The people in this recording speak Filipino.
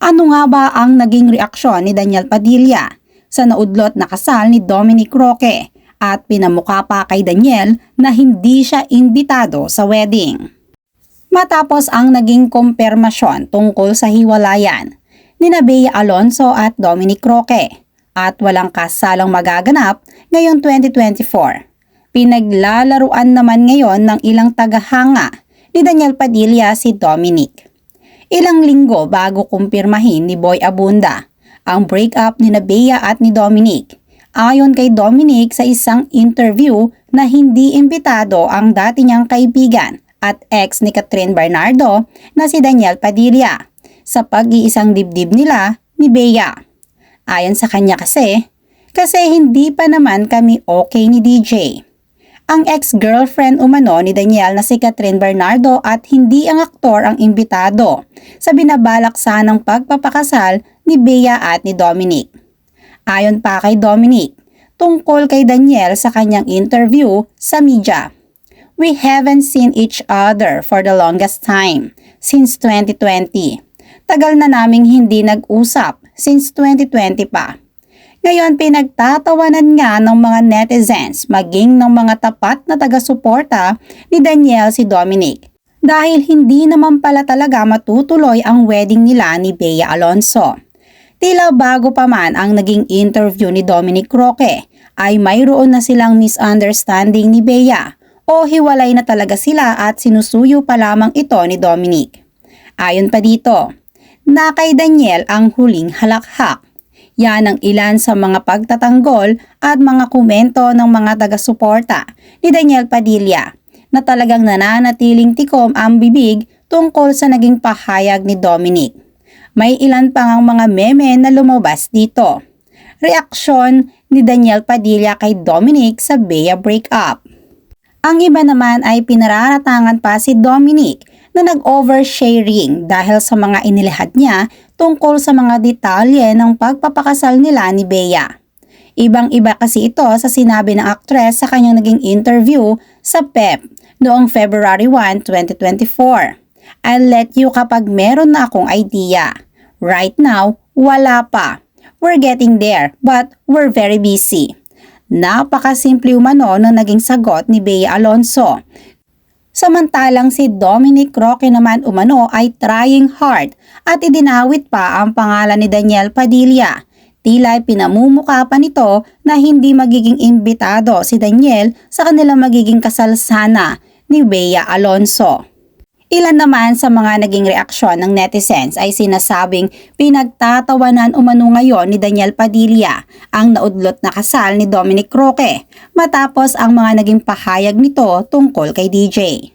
Ano nga ba ang naging reaksyon ni Daniel Padilla sa naudlot na kasal ni Dominic Roque at pinamukha pa kay Daniel na hindi siya imbitado sa wedding? Matapos ang naging kumpirmasyon tungkol sa hiwalayan ni Bea Alonzo at Dominic Roque at walang kasalang magaganap ngayong 2024, pinaglalaruan naman ngayon ng ilang tagahanga ni Daniel Padilla si Dominic. Ilang linggo bago kumpirmahin ni Boy Abunda ang breakup ni Bea at ni Dominic. Ayon kay Dominic sa isang interview na hindi imbitado ang dati niyang kaibigan at ex ni Catherine Bernardo na si Daniel Padilla sa pag-iisang dibdib nila ni Bea. Ayon sa kanya kasi hindi pa naman kami okay ni DJ. Ang ex-girlfriend umano ni Daniel na si Catherine Bernardo at hindi ang aktor ang imbitado sa binabalak sanang pagpapakasal ni Bea at ni Dominic. Ayon pa kay Dominic, tungkol kay Daniel sa kanyang interview sa media, "We haven't seen each other for the longest time, since 2020. Tagal na naming hindi nag-usap, since 2020 pa." Ngayon pinagtatawanan nga ng mga netizens maging ng mga tapat na taga-suporta ni Daniel si Dominic dahil hindi naman pala talaga matutuloy ang wedding nila ni Bea Alonzo. Tila bago pa man ang naging interview ni Dominic Roque ay mayroon na silang misunderstanding ni Bea o hiwalay na talaga sila at sinusuyo pa lamang ito ni Dominic. Ayon pa dito, na kay Daniel ang huling halakhak. Yan ang ilan sa mga pagtatanggol at mga komento ng mga taga-suporta ni Daniel Padilla na talagang nananatiling tikom ang bibig tungkol sa naging pahayag ni Dominic. May ilan pang ang mga meme na lumabas dito. Reaksyon ni Daniel Padilla kay Dominic sa Bea breakup. Ang iba naman ay pinararatangan pa si Dominic na nag-oversharing dahil sa mga inilahad niya tungkol sa mga detalye ng pagpapakasal nila ni Bea. Ibang-iba kasi ito sa sinabi ng aktres sa kanyang naging interview sa PEP noong February 1, 2024. "I'll let you kapag meron na akong idea. Right now, wala pa. We're getting there, but we're very busy." Napakasimple umano na naging sagot ni Bea Alonzo. Samantalang si Dominic Roque naman umano ay trying hard at idinawit pa ang pangalan ni Daniel Padilla. Tila pinamumukha pa nito na hindi magiging imbitado si Daniel sa kanilang magiging kasal sana ni Bea Alonzo. Ilan naman sa mga naging reaksyon ng netizens ay sinasabing pinagtatawanan umano ngayon ni Daniel Padilla ang naudlot na kasal ni Dominic Roque matapos ang mga naging pahayag nito tungkol kay DJ.